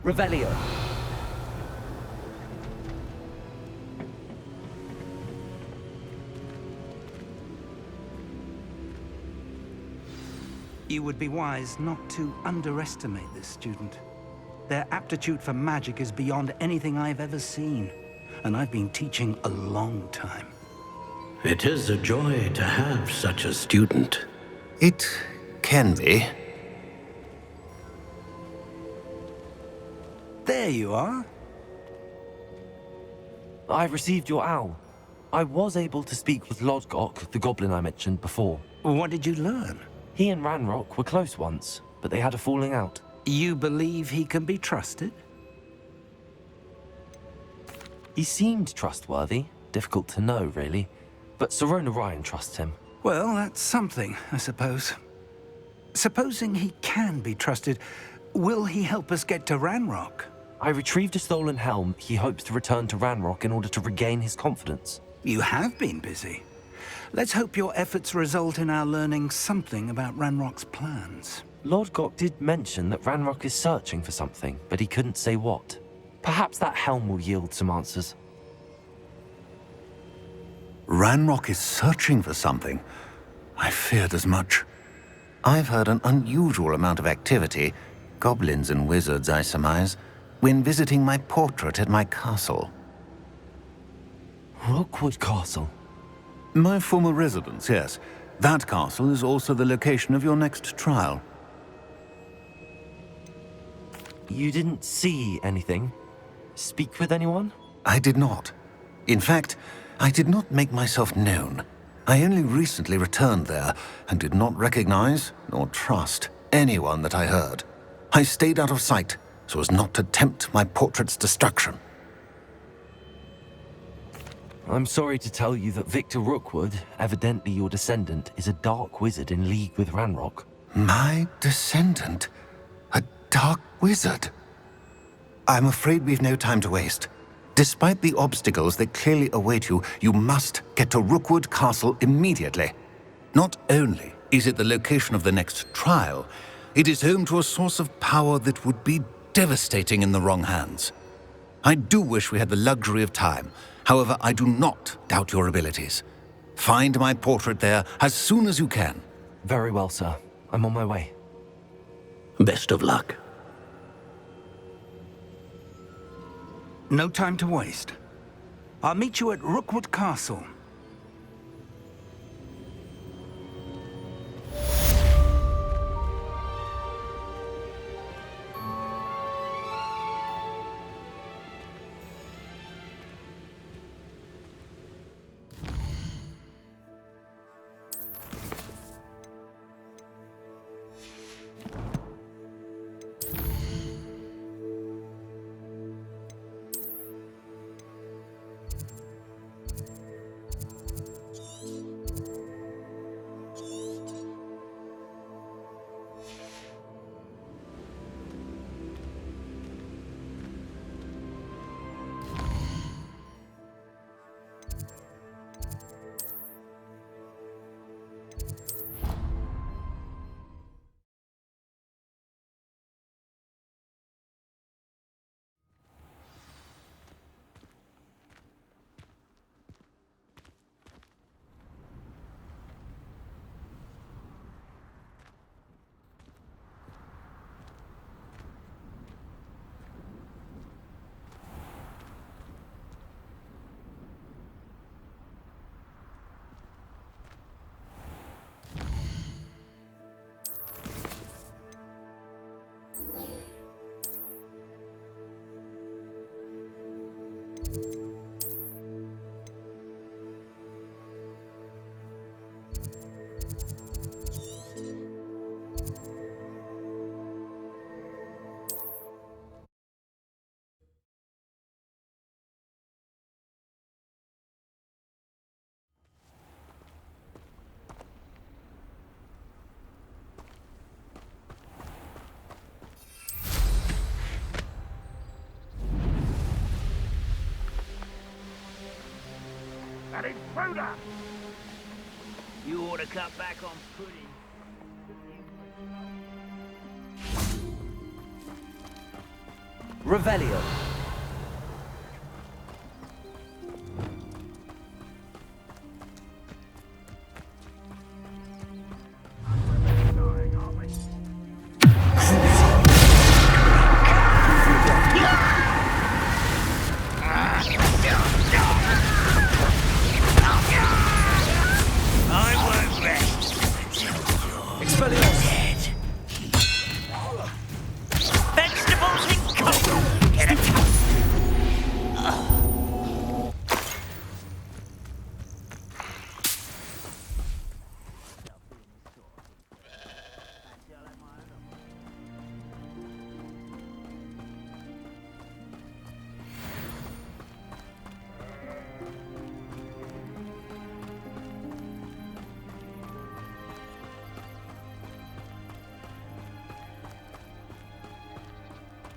Revelio. You would be wise not to underestimate this student. Their aptitude for magic is beyond anything I've ever seen, and I've been teaching a long time. It is a joy to have such a student. It can be. There you are. I received your owl. I was able to speak with Lodgok, the goblin I mentioned before. What did you learn? He and Ranrock were close once, but they had a falling out. You believe he can be trusted? He seemed trustworthy. Difficult to know, really. But Sirona Ryan trusts him. Well, that's something, I suppose. Supposing he can be trusted, will he help us get to Ranrock? I retrieved a stolen helm. He hopes to return to Ranrock in order to regain his confidence. You have been busy. Let's hope your efforts result in our learning something about Ranrock's plans. Lodgok did mention that Ranrock is searching for something, but he couldn't say what. Perhaps that helm will yield some answers. Ranrock is searching for something. I feared as much. I've heard an unusual amount of activity, goblins and wizards, I surmise, when visiting my portrait at my castle. Rockwood Castle? My former residence, yes. That castle is also the location of your next trial. You didn't see anything? Speak with anyone? I did not. In fact, I did not make myself known. I only recently returned there and did not recognize nor trust anyone that I heard. I stayed out of sight so as not to tempt my portrait's destruction. I'm sorry to tell you that Victor Rookwood, evidently your descendant, is a dark wizard in league with Ranrock. My descendant? A dark wizard? I'm afraid we've no time to waste. Despite the obstacles that clearly await you, you must get to Rookwood Castle immediately. Not only is it the location of the next trial, it is home to a source of power that would be devastating in the wrong hands. I do wish we had the luxury of time. However, I do not doubt your abilities. Find my portrait there as soon as you can. Very well, sir. I'm on my way. Best of luck. No time to waste. I'll meet you at Rookwood Castle. That intruder! You ought to cut back on pudding. Revelio.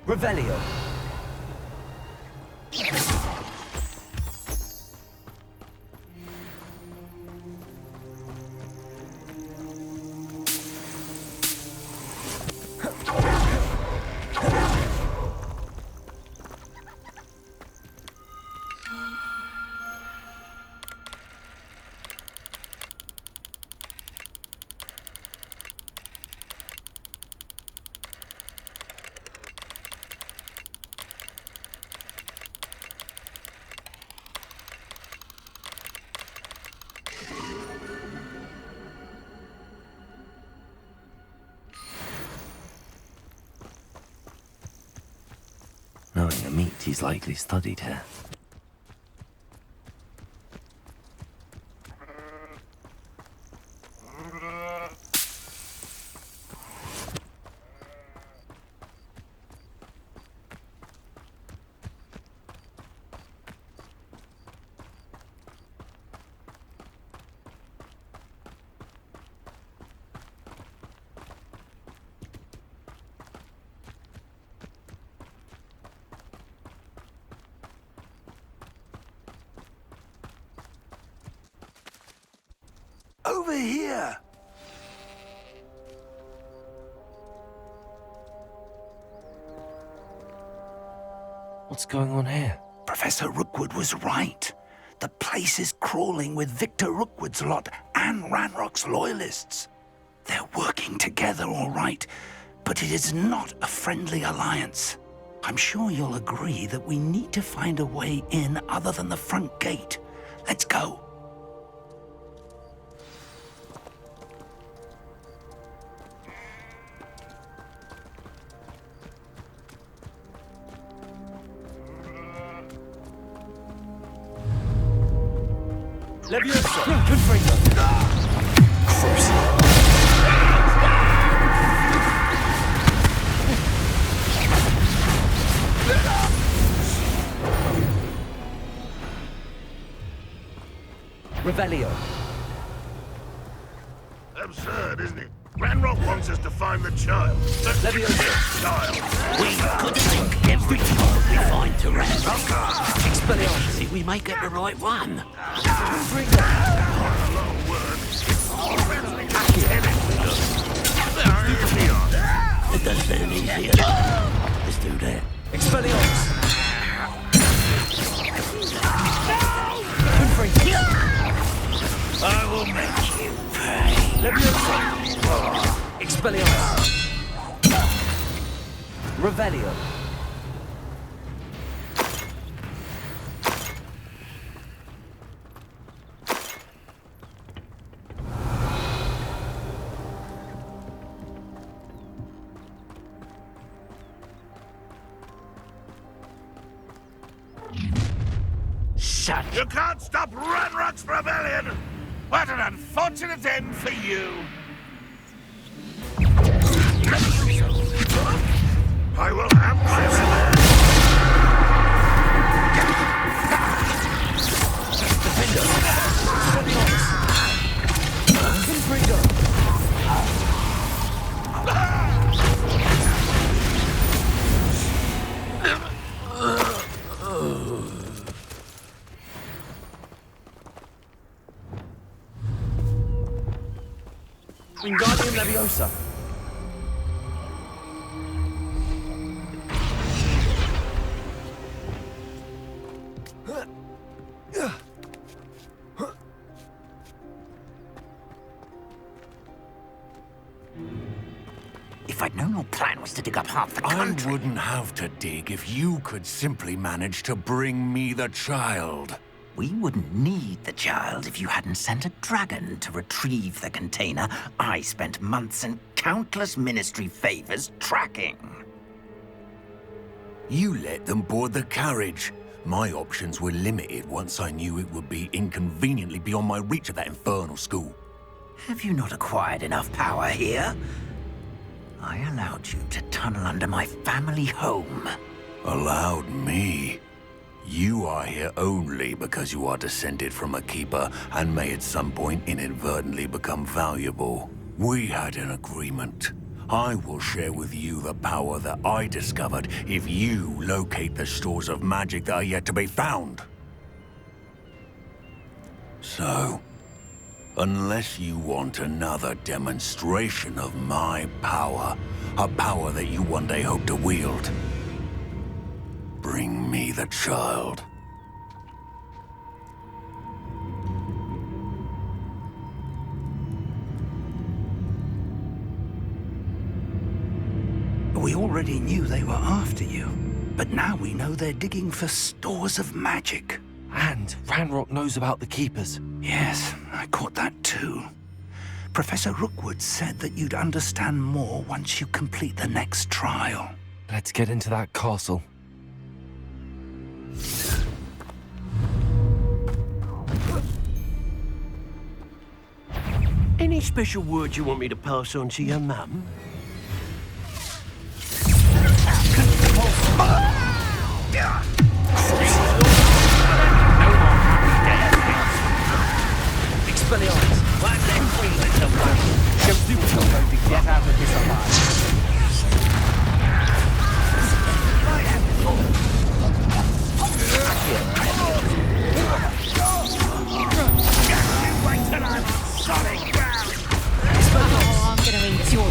Revelio. Knowing the meat, he's likely studied here. Over here! What's going on here? Professor Rookwood was right. The place is crawling with Victor Rookwood's lot and Ranrock's loyalists. They're working together, all right, but it is not a friendly alliance. I'm sure you'll agree that we need to find a way in other than the front gate. Let's go. Levioso! Confringo! Revelio. Absurd, isn't it? Ranrock wants us to find the child. Levioso. Child. We could think every child we find to Ranrock. Expelliarmus. See, we may get the right one. It does sound easier. Let's do that. Expelliarmus. Confringo. I will make you pay. Levioso. Expelliarmus. Revelio. Shut. You can't stop Ranrock's rebellion! What an unfortunate end for you! I will have my revenge! Wingardium Leviosa. If I'd known your plan was to dig up half the I country... wouldn't have to dig if you could simply manage to bring me the child. We wouldn't need the child if you hadn't sent a dragon to retrieve the container I spent months and countless ministry favors tracking. You let them board the carriage. My options were limited once I knew it would be inconveniently beyond my reach at that infernal school. Have you not acquired enough power here? I allowed you to tunnel under my family home. Allowed me? You are here only because you are descended from a keeper and may at some point inadvertently become valuable. We had an agreement. I will share with you the power that I discovered if you locate the stores of magic that are yet to be found. So, unless you want another demonstration of my power, a power that you one day hope to wield, bring me the child. We already knew they were after you, but now we know they're digging for stores of magic. And Ranrock knows about the Keepers. Yes, I caught that too. Professor Rockwoods said that you'd understand more once you complete the next trial. Let's get into that castle. Any special word you want me to pass on to your mum? Expelliarmus! One left free with the one. Shows you what's going to get out of this alive. Wait till I'm on solid ground! Oh, I'm gonna eat your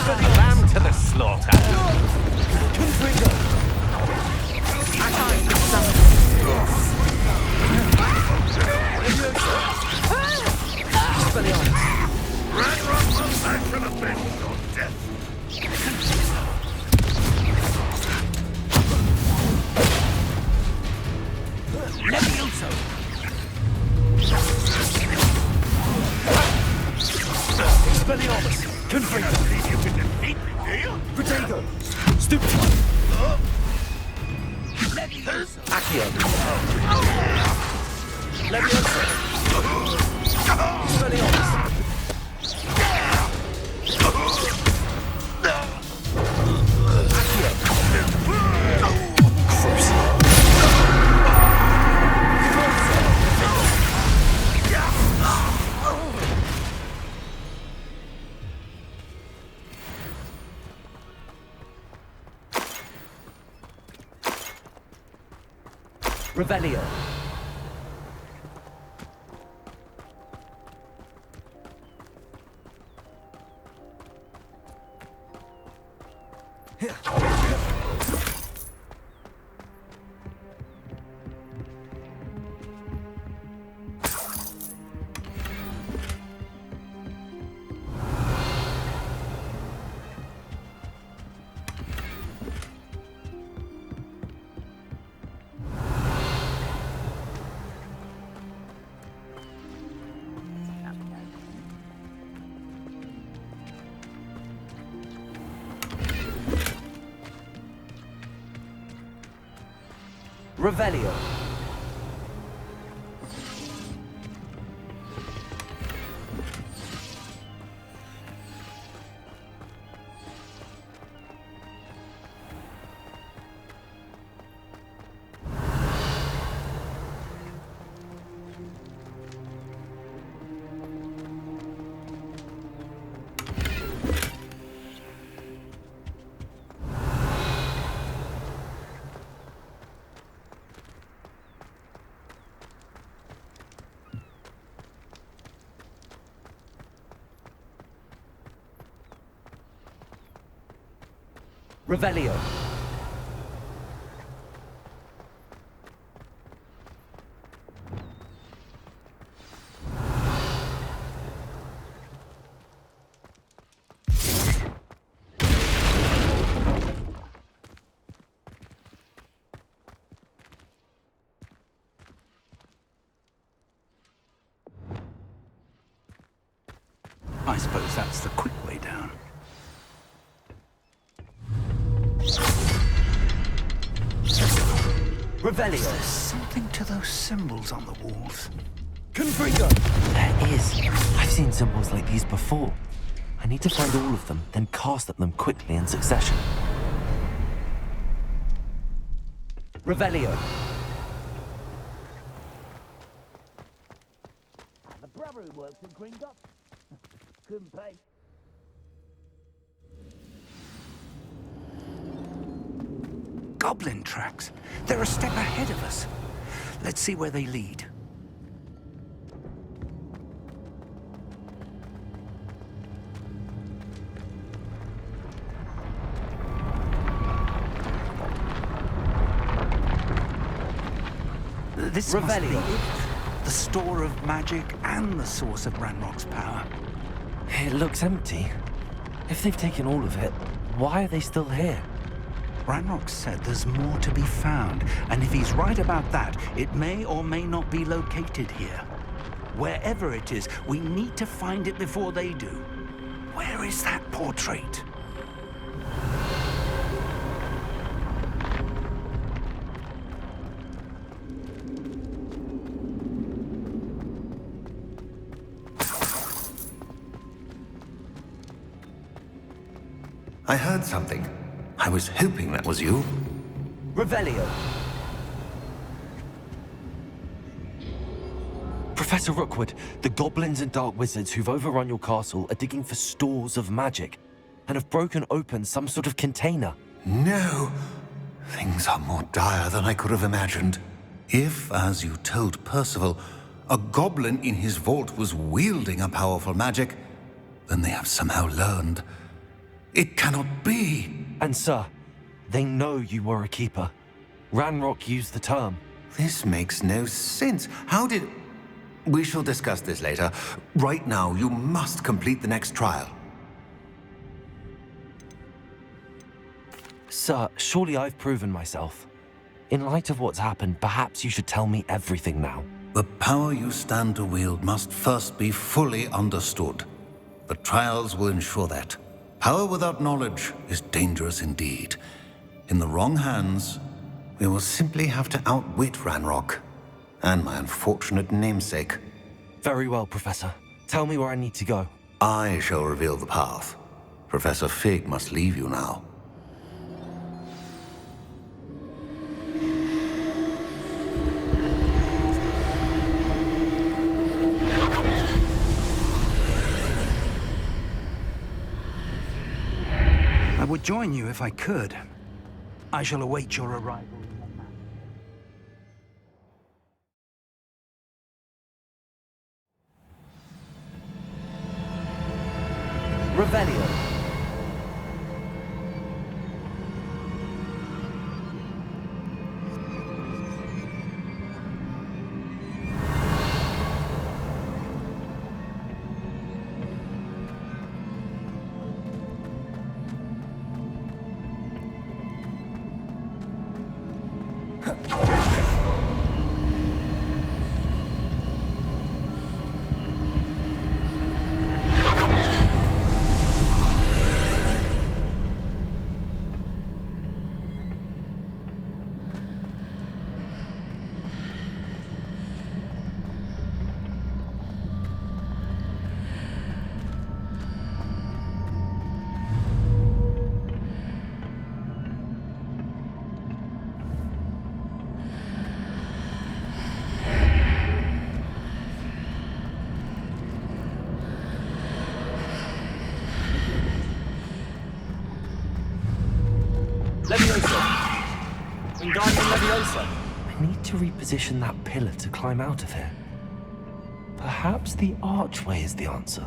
Lamb to the slaughter! Ranrock will back for the vengeance on death. Levioso! Expelliarmus! Confringo! Believe you can defeat me, do you? Protego! Stupid one! Levioso! Accio! Levioso! Expelliarmus! Revelio. Revelio. Revelio. I suppose that's the quick way down. Revelio. There's something to those symbols on the walls. Confringo. There is. I've seen symbols like these before. I need to find all of them, then cast at them quickly in succession. Revelio. The brother who works in Gringotts. Couldn't pay. Goblin tracks. They're a step ahead of us. Let's see where they lead. This must be Revelio. it. The store of magic and the source of Ranrock's power. It looks empty. If they've taken all of it, why are they still here? Ranrock said there's more to be found, and if he's right about that, it may or may not be located here. Wherever it is, we need to find it before they do. Where is that portrait? I heard something. I was hoping that was you. Revelio. Professor Rookwood, the goblins and dark wizards who've overrun your castle are digging for stores of magic and have broken open some sort of container. No. Things are more dire than I could have imagined. If, as you told Percival, a goblin in his vault was wielding a powerful magic, then they have somehow learned. It cannot be. And sir, they know you were a keeper. Ranrock used the term. This makes no sense. How did... We shall discuss this later. Right now, you must complete the next trial. Sir, surely I've proven myself. In light of what's happened, perhaps you should tell me everything now. The power you stand to wield must first be fully understood. The trials will ensure that. Power without knowledge is dangerous indeed. In the wrong hands, we will simply have to outwit Ranrock and my unfortunate namesake. Very well, Professor. Tell me where I need to go. I shall reveal the path. Professor Fig must leave you now. I would join you if I could. I shall await your arrival. Revelio. Leviosa. Wingardium Leviosa. I need to reposition that pillar to climb out of here. Perhaps the archway is the answer.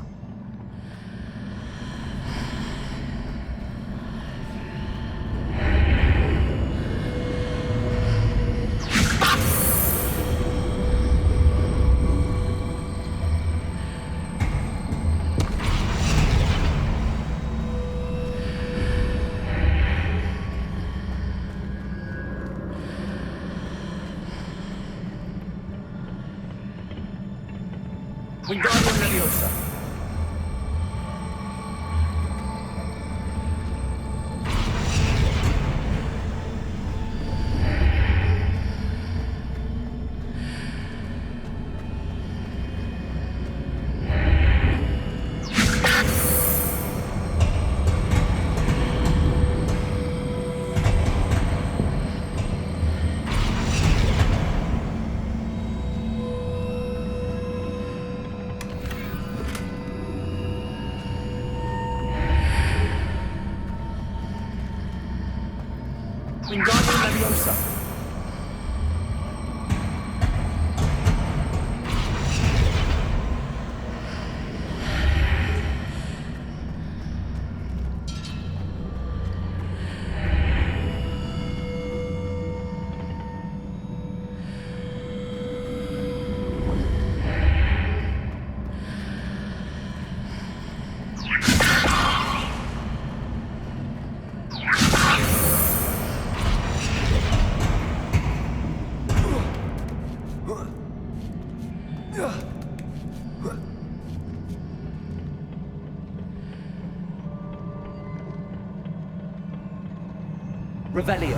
Revelio.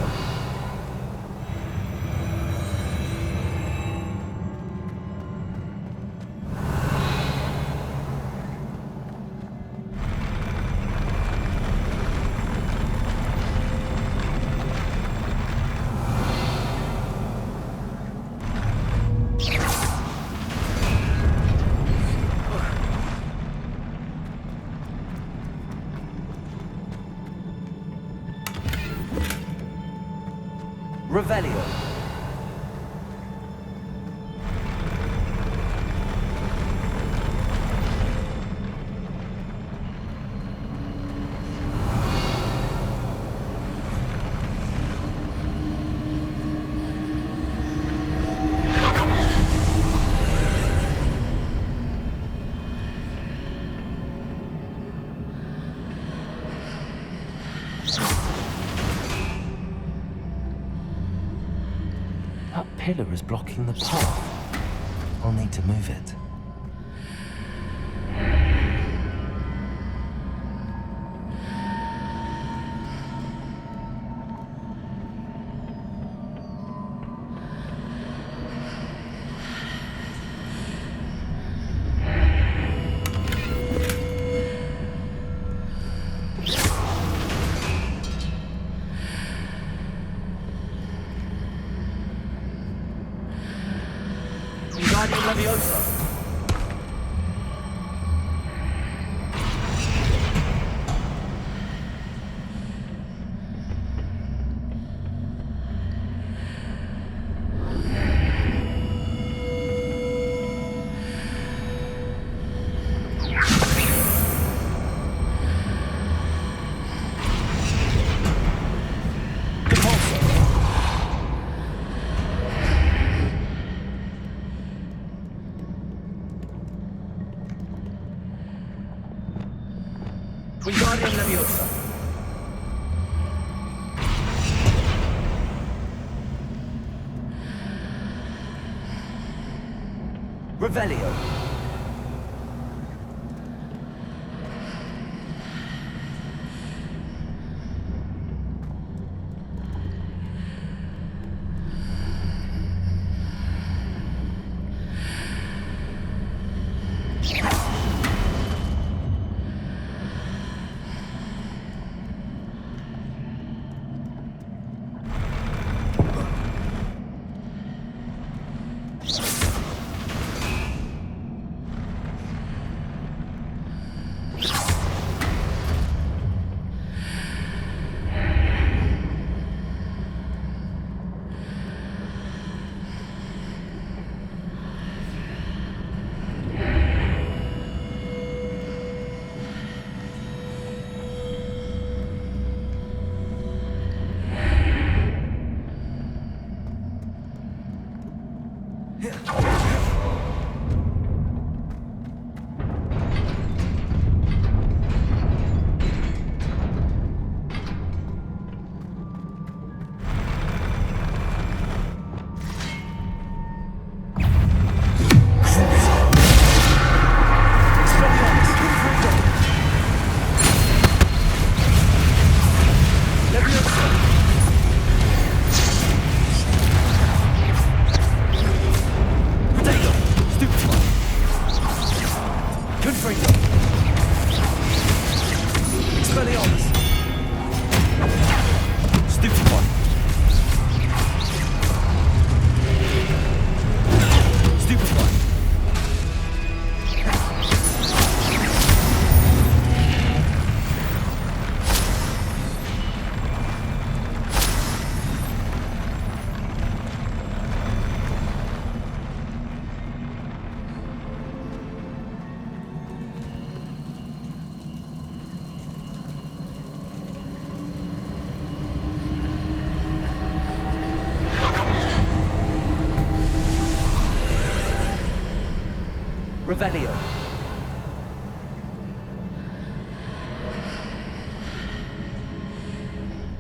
Revelio. That pillar is blocking the path. I'll need to move it. Wingardium Leviosa. Wingardium Leviosa. Revelio. Revelio.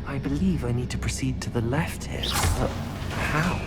I believe I need to proceed to the left here, but how?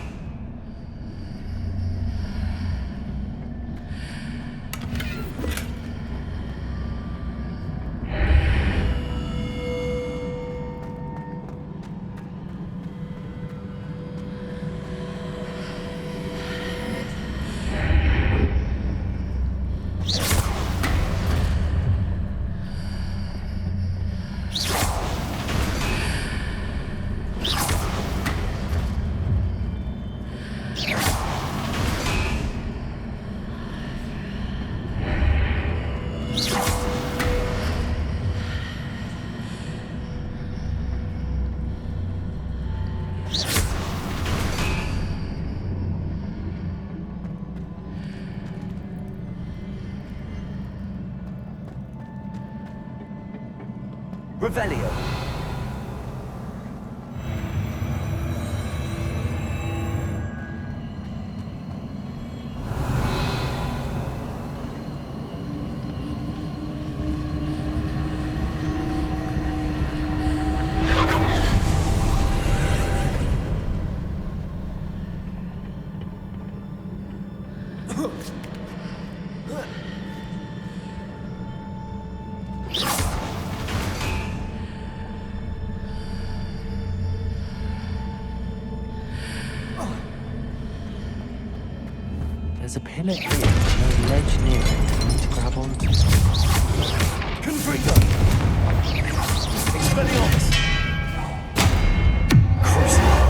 Revelio. There's a pillar here, no ledge near it for me to grab onto. Confringo! Expelliarmus! Crucible!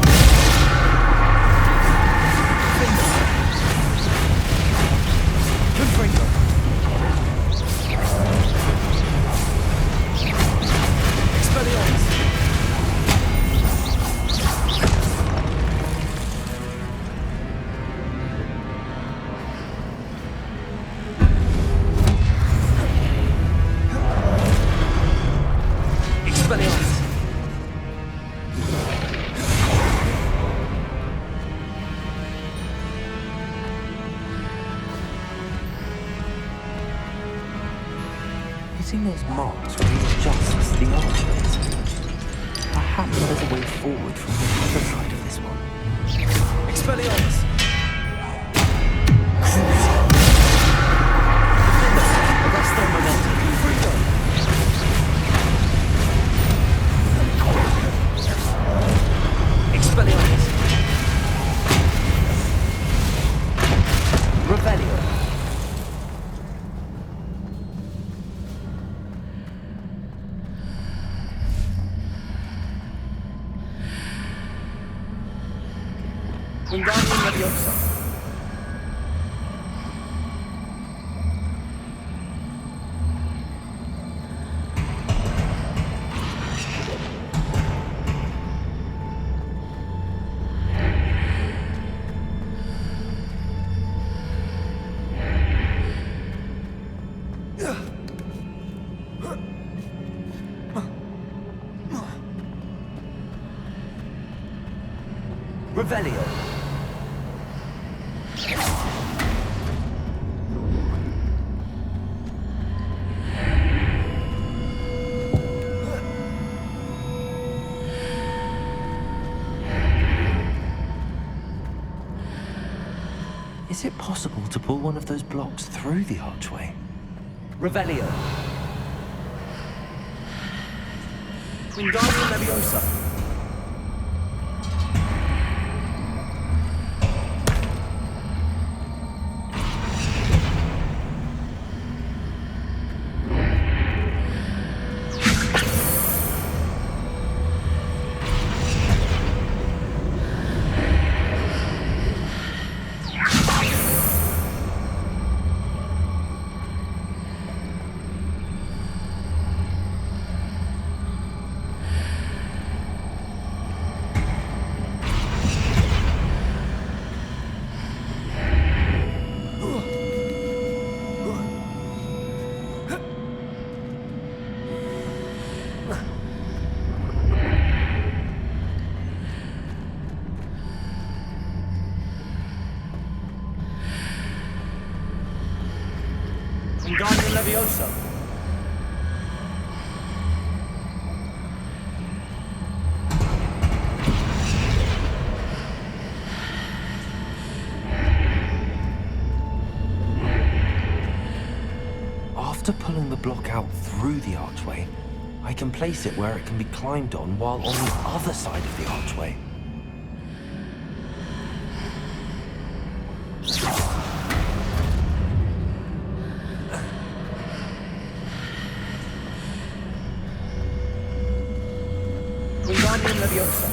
Confringo! Expelliarmus! Hitting those marks readjusts the archways. Perhaps there's a way forward from the other side of this one. Expelliarmus! Arrest their momentum. Freedom! Expelliarmus! Revelio! Wingardium Leviosa. Revelio. Is it possible to pull one of those blocks through the archway? Revelio. Wingardium Leviosa. Wingardium Leviosa. After pulling the block out through the archway, I can place it where it can be climbed on while on the other side of the archway. Wingardium Leviosa.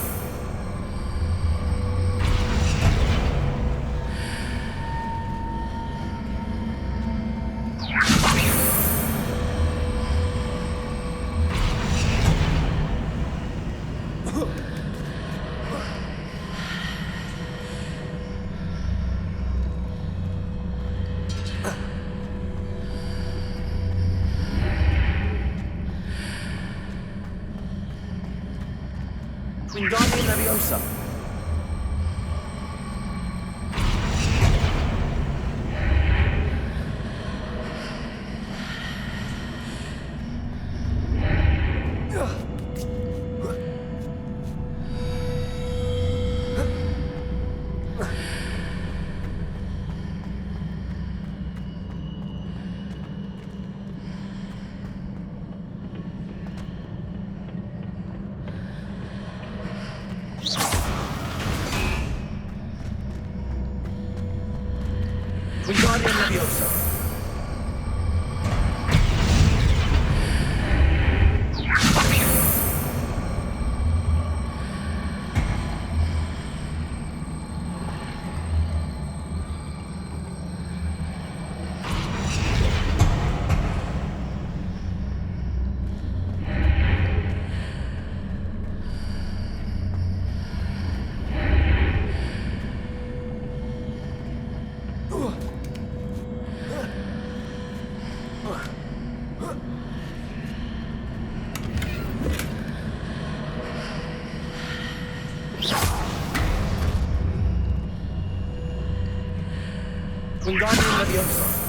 Wingardium Leviosa. Wingardium Leviosa. Wingardium Leviosa.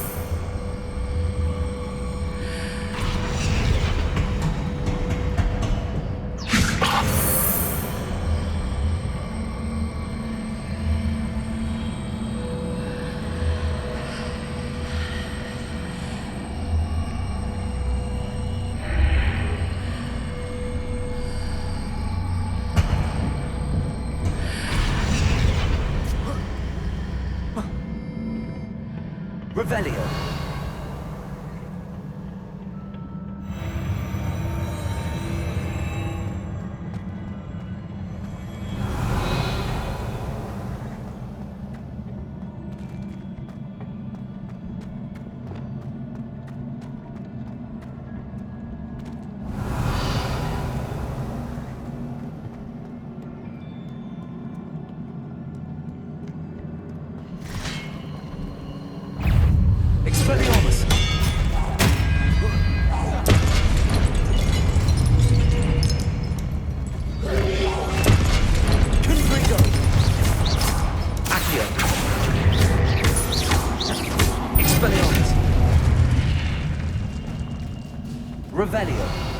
Revelio. Expelliarmus! Confringo! Accio! Expelliarmus! Revelio!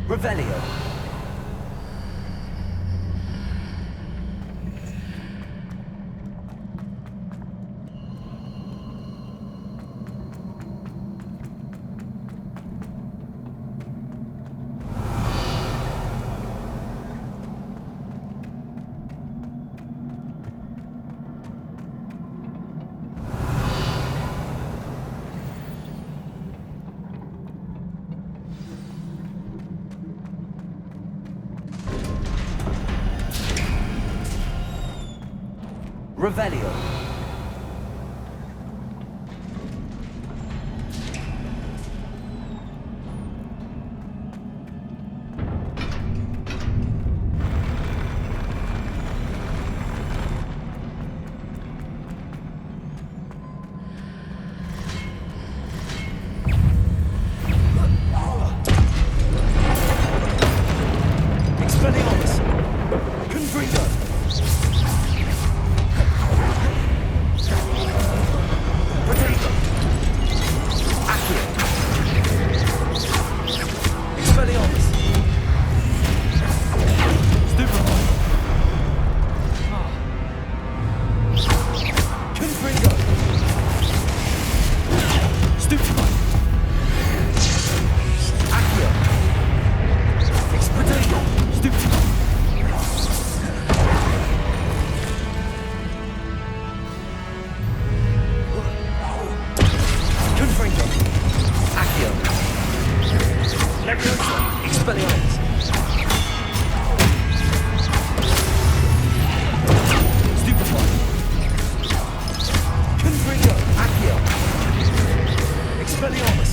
Revelio. Revelio. Expelliarmus. Confringo. Expelliarmus. Stupefy. Confringo. Accio. Expelliarmus.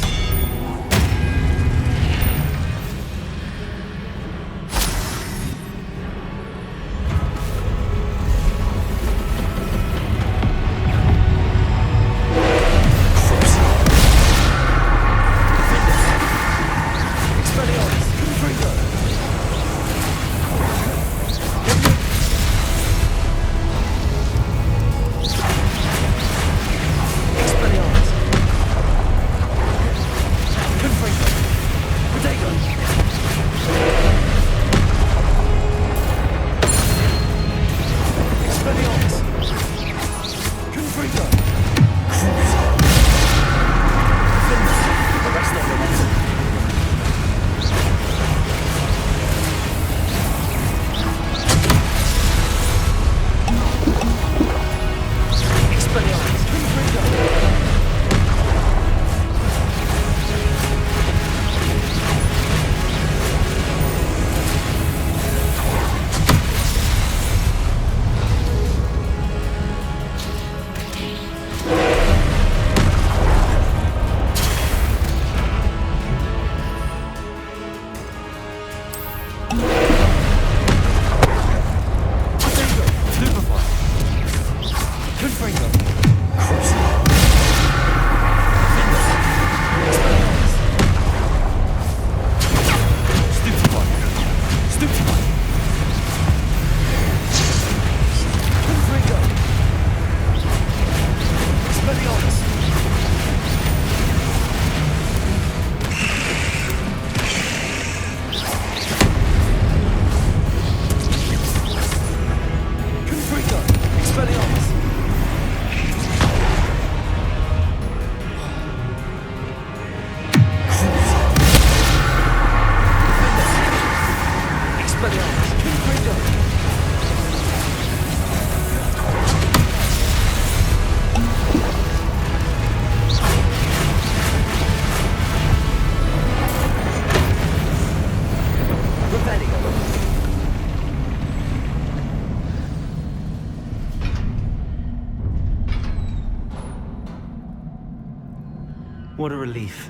What a relief.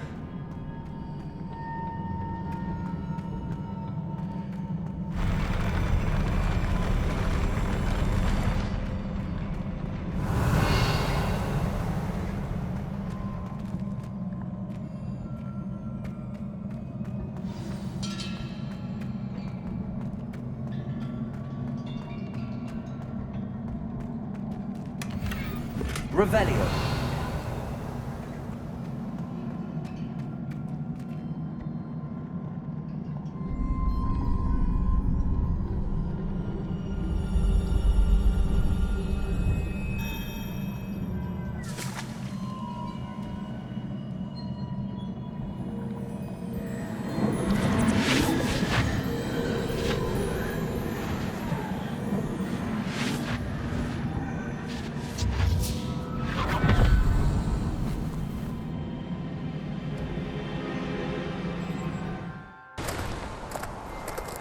Revelio.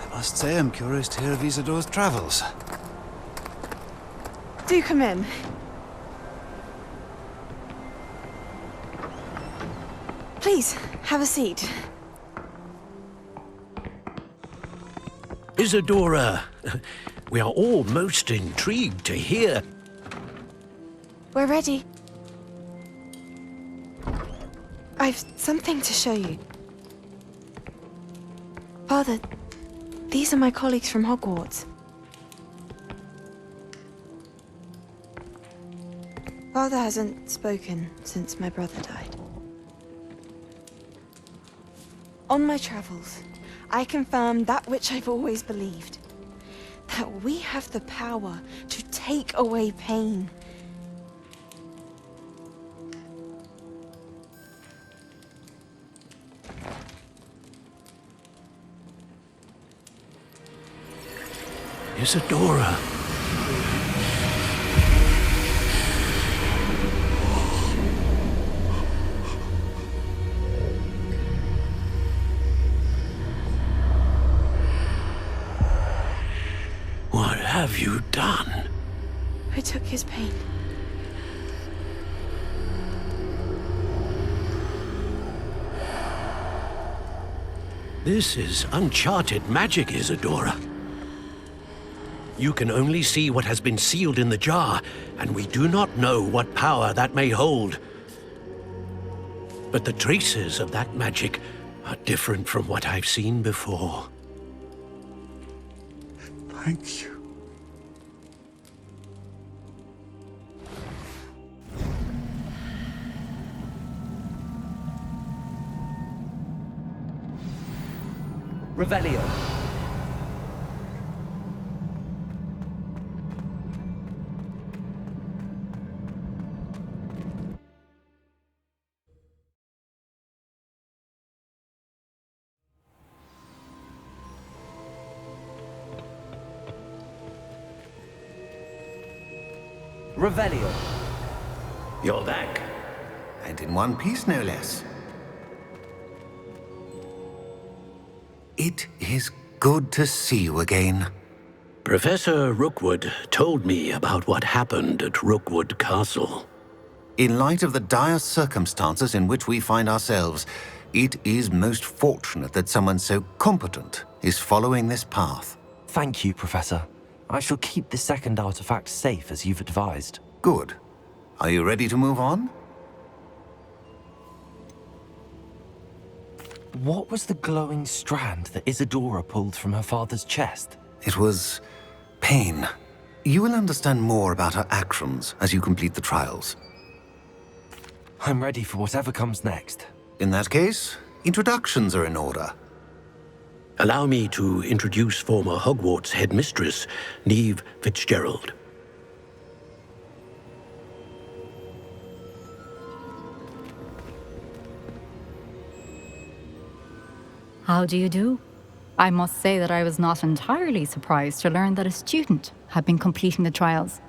I must say I'm curious to hear of Isadore's travels. Do come in. Please, have a seat. Isadora, we are all most intrigued to hear. We're ready. I've something to show you. Father, these are my colleagues from Hogwarts. Father hasn't spoken since my brother died. On my travels, I confirmed that which I've always believed. That we have the power to take away pain. Isadora. have you done? I took his pain. This is uncharted magic, Isadora. You can only see what has been sealed in the jar, and we do not know what power that may hold. But the traces of that magic are different from what I've seen before. Thank you. Revelio. Revelio. You're back. And in one piece, no less. It is good to see you again. Professor Rookwood told me about what happened at Rookwood Castle. In light of the dire circumstances in which we find ourselves, it is most fortunate that someone so competent is following this path. Thank you, Professor. I shall keep the second artifact safe as you've advised. Good. Are you ready to move on? What was the glowing strand that Isadora pulled from her father's chest? It was pain. You will understand more about her actions as you complete the trials. I'm ready for whatever comes next. In that case, introductions are in order. Allow me to introduce former Hogwarts headmistress, Neve Fitzgerald. How do you do? I must say that I was not entirely surprised to learn that a student had been completing the trials.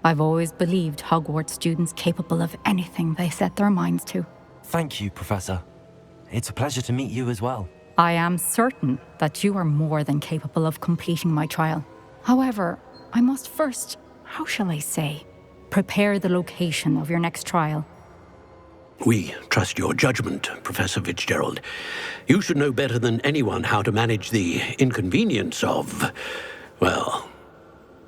I've always believed Hogwarts students capable of anything they set their minds to. Thank you, Professor. It's a pleasure to meet you as well. I am certain that you are more than capable of completing my trial. However, I must first, how shall I say, prepare the location of your next trial. We trust your judgment, Professor Fitzgerald. You should know better than anyone how to manage the inconvenience of, well...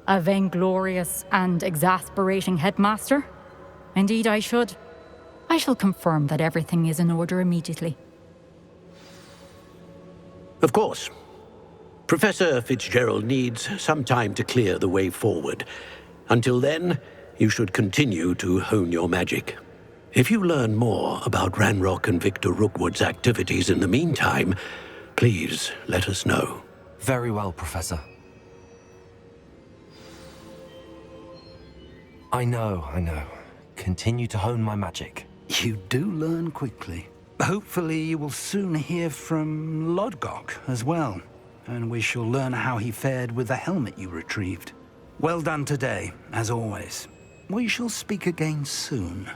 A vainglorious and exasperating headmaster? Indeed I should. I shall confirm that everything is in order immediately. Of course. Professor Fitzgerald needs some time to clear the way forward. Until then, you should continue to hone your magic. If you learn more about Ranrock and Victor Rookwood's activities in the meantime, please let us know. Very well, Professor. I know. Continue to hone my magic. You do learn quickly. Hopefully you will soon hear from Lodgok as well, and we shall learn how he fared with the helmet you retrieved. Well done today, as always. We shall speak again soon.